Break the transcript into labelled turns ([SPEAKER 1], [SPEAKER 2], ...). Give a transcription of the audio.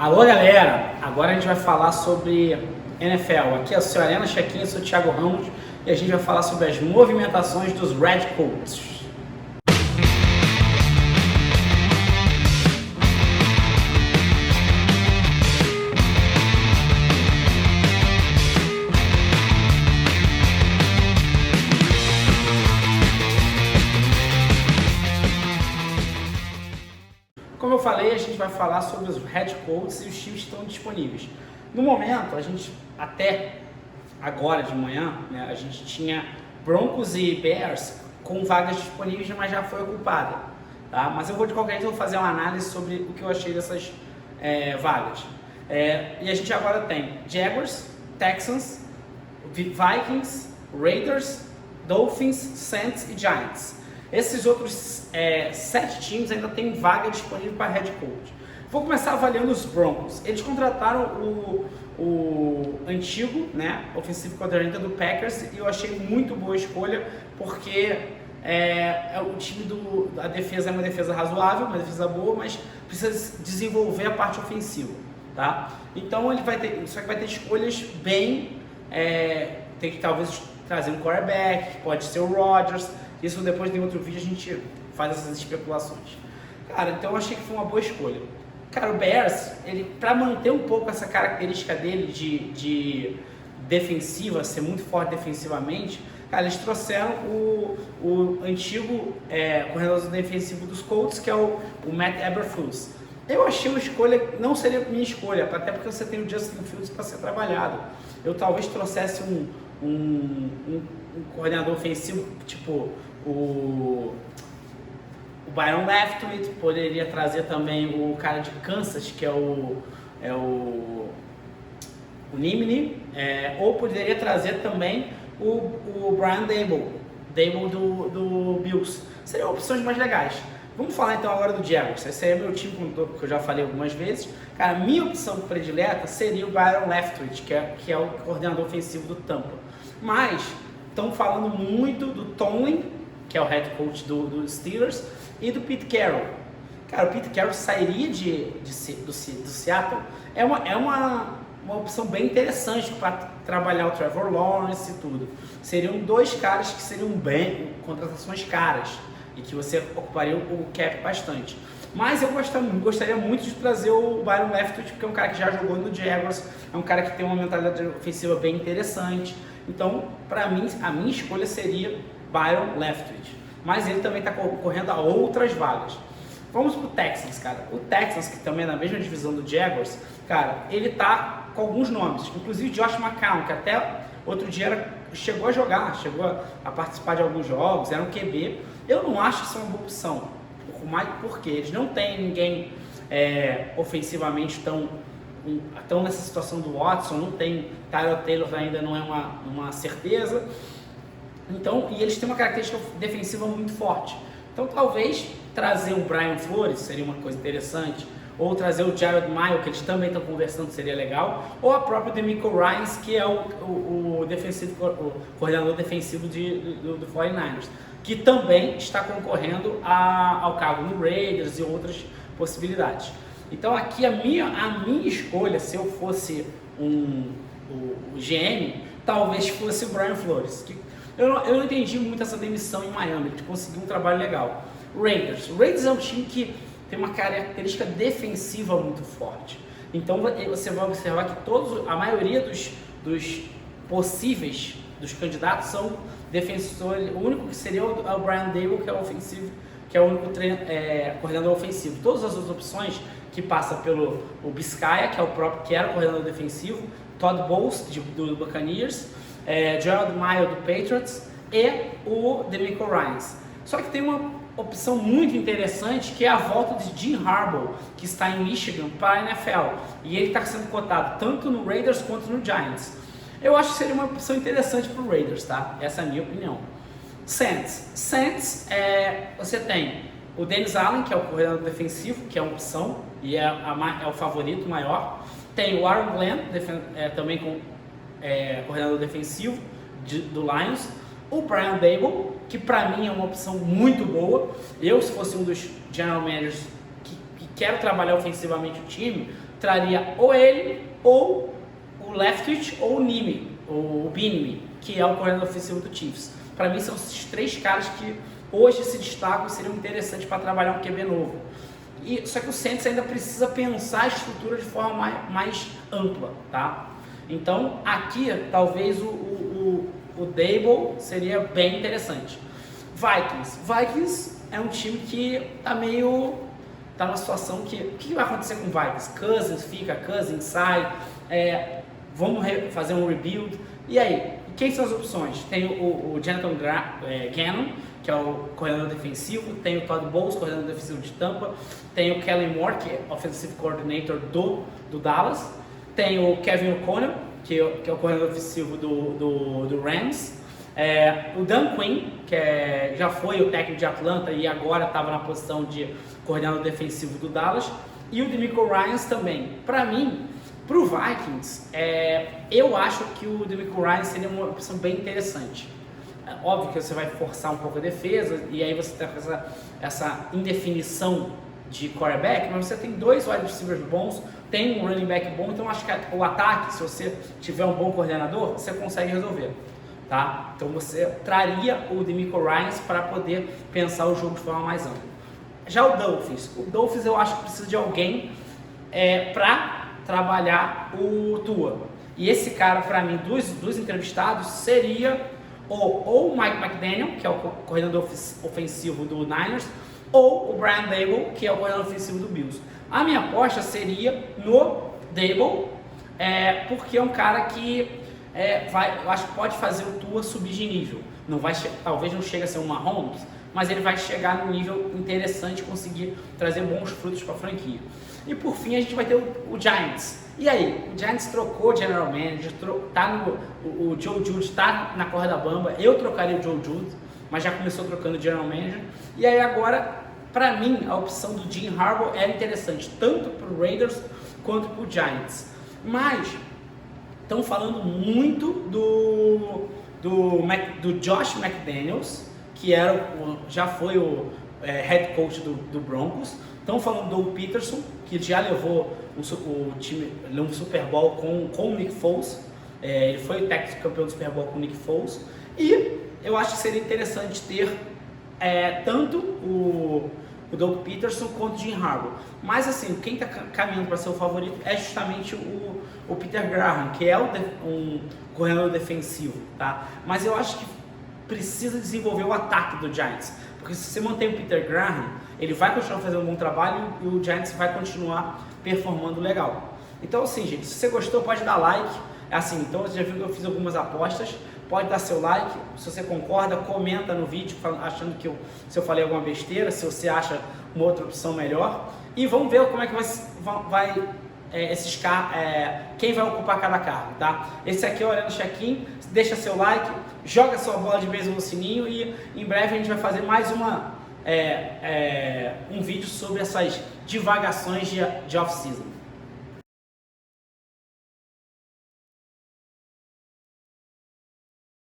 [SPEAKER 1] Alô galera, agora a gente vai falar sobre NFL. Aqui é o seu Arena Check-in, eu sou o Thiago Ramos e a gente vai falar sobre as movimentações dos Redcoats. Como eu falei, a gente vai falar sobre os Redcoats e os times que estão disponíveis. No momento, a gente, até agora de manhã, né, a gente tinha Broncos e Bears com vagas disponíveis, mas já foi ocupada. Tá? Mas eu vou de qualquer jeito fazer uma análise sobre o que eu achei dessas vagas. E a gente agora tem Jaguars, Texans, Vikings, Raiders, Dolphins, Saints e Giants. Esses outros 7 times ainda tem vaga disponível para head coach. Vou começar avaliando os Broncos. Eles contrataram o antigo, né, ofensivo coordenador do Packers e eu achei muito boa escolha porque o time da defesa é uma defesa razoável, uma defesa boa, mas precisa desenvolver a parte ofensiva, tá? Então ele vai ter escolhas bem, tem que talvez trazer um quarterback, que pode ser o Rodgers. Isso depois em outro vídeo a gente faz essas especulações. Cara, então eu achei que foi uma boa escolha. Cara, o Bears, ele, para manter um pouco essa característica dele de defensiva, ser muito forte defensivamente, cara, eles trouxeram o antigo corredor defensivo dos Colts, que é o Matt Eberflus. Eu achei uma escolha, não seria minha escolha, até porque você tem o Justin Fields para ser trabalhado. Eu talvez trouxesse um coordenador ofensivo, tipo o Byron Leftwich, poderia trazer também o cara de Kansas, que é o Nimini, ou poderia trazer também o Brian Daboll do Bills. Seriam opções mais legais. Vamos falar então agora do Jaguars. Esse aí é meu time, que eu já falei algumas vezes. Cara, minha opção predileta seria o Byron Leftwich, que é o coordenador ofensivo do Tampa. Mas estão falando muito do Tomlin, que é o head coach do Steelers, e do Pete Carroll. Cara, o Pete Carroll sairia do Seattle. É uma opção bem interessante para trabalhar o Trevor Lawrence e tudo. Seriam 2 caras que seriam bem contratações caras e que você ocuparia o cap bastante. Mas eu gostaria muito de trazer o Byron Leftwich, porque é um cara que já jogou no Jaguars, é um cara que tem uma mentalidade ofensiva bem interessante. Então, para mim, a minha escolha seria Byron Leftwich. Mas ele também está concorrendo a outras vagas. Vamos pro Texans, cara. O Texans, que também é na mesma divisão do Jaguars, cara, ele tá com alguns nomes. Inclusive Josh McCown, que até outro dia chegou a jogar, chegou a participar de alguns jogos, era um QB. Eu não acho isso uma boa opção. Porque eles não têm ninguém ofensivamente tão nessa situação do Watson, não tem Tyrod Taylor, ainda não é uma certeza. Então, e eles têm uma característica defensiva muito forte. Então, talvez trazer o Brian Flores seria uma coisa interessante, ou trazer o Jared Mayo, que eles também estão conversando, seria legal, ou a própria DeMeco Ryans, que é o coordenador defensivo do 49ers, que também está concorrendo ao cargo no Raiders e outras possibilidades. Então, aqui a minha escolha, se eu fosse o GM, talvez fosse o Brian Flores. Eu não entendi muito essa demissão em Miami, ele conseguiu um trabalho legal. Raiders é um time que tem uma característica defensiva muito forte. Então você vai observar que a maioria dos possíveis, dos candidatos, são defensores. O único que seria o Brian Daboll, que é o ofensivo, que é o único coordenador ofensivo. Todas as outras opções que passa pelo Biscaya, que era o coordenador defensivo, Todd Bowles do Buccaneers, Gerald Mayo do Patriots e o DeMeco Ryans. Só que tem uma opção muito interessante, que é a volta de Jim Harbaugh, que está em Michigan, para a NFL. E ele está sendo cotado tanto no Raiders quanto no Giants. Eu acho que seria uma opção interessante para o Raiders, tá? Essa é a minha opinião. Saints, você tem o Dennis Allen, que é o coordenador defensivo, que é uma opção e é o favorito maior. Tem o Aaron Glenn, também coordenador defensivo do Lions. O Brian Daboll, que para mim é uma opção muito boa. Eu, se fosse um dos general managers que quero trabalhar ofensivamente o time, traria ou ele, ou o Leftwich, ou o Nimi, o Binney, que é o coordenador ofensivo do Chiefs. Para mim são esses 3 caras que hoje se destacam e seriam interessantes para trabalhar um QB novo. Só que o Saints ainda precisa pensar a estrutura de forma mais ampla, tá? Então aqui talvez o Daboll seria bem interessante. Vikings é um time que tá numa situação que o que vai acontecer com o Vikings? Cousins fica, Cousins sai, vamos fazer um rebuild. E aí, quem são as opções? Tem o Jonathan Gannon, que é o coordenador defensivo, tem o Todd Bowles, coordenador defensivo de Tampa, tem o Kellen Moore, que é Offensive Coordinator do Dallas, tem o Kevin O'Connell, que é o coordenador ofensivo do Rams, o Dan Quinn, que já foi o técnico de Atlanta e agora estava na posição de coordenador defensivo do Dallas, e o DeMeco Ryans também. Para mim, para o Vikings, eu acho que o DeMeco Ryans seria uma opção bem interessante. Óbvio que você vai forçar um pouco a defesa e aí você tem essa indefinição de quarterback, mas você tem 2 wide receivers bons, tem um running back bom, então acho que o ataque, se você tiver um bom coordenador, você consegue resolver, tá? Então você traria o DeMeco Ryans para poder pensar o jogo de forma mais ampla. Já o Dolphins eu acho que precisa de alguém para trabalhar o Tua. E esse cara, para mim, dos entrevistados, seria ou o Mike McDaniel, que é o coordenador ofensivo do Niners, ou o Brian Daboll, que é o coordenador ofensivo do Bills. A minha aposta seria no Daboll, porque é um cara que eu acho que pode fazer o Tua subir de nível. Talvez não chegue a ser um Mahomes, mas ele vai chegar num nível interessante e conseguir trazer bons frutos para a franquia. E por fim a gente vai ter o Giants. E aí, o Giants trocou o General Manager, o Joe Judge está na corda bamba. Eu trocaria o Joe Judge, mas já começou trocando o General Manager. E aí agora, para mim, a opção do Jim Harbaugh é interessante, tanto para o Raiders quanto para o Giants. Mas estão falando muito do Josh McDaniels, que já foi o head coach do Broncos. Estão falando do Doug Peterson, que já levou o time num Super Bowl com o Nick Foles. Ele foi o técnico campeão do Super Bowl com o Nick Foles. E eu acho que seria interessante ter tanto o Doug Peterson quanto o Jim Harbaugh. Mas assim, quem está caminhando para ser o favorito é justamente o Peter Graham, que é um coordenador defensivo, tá? Mas eu acho que precisa desenvolver o ataque do Giants, porque se você mantém o Peter Graham, ele vai continuar fazendo um bom trabalho e o Giants vai continuar performando legal. Então assim, gente, se você gostou, pode dar like. Então você já viu que eu fiz algumas apostas, pode dar seu like. Se você concorda, comenta no vídeo achando que se eu falei alguma besteira, se você acha uma outra opção melhor, e vamos ver como é que quem vai ocupar cada cargo, tá? Esse aqui é o Ariano Check-in. Deixa seu like, joga sua bola de beisebol no sininho e em breve a gente vai fazer mais um vídeo sobre essas divagações de off-season.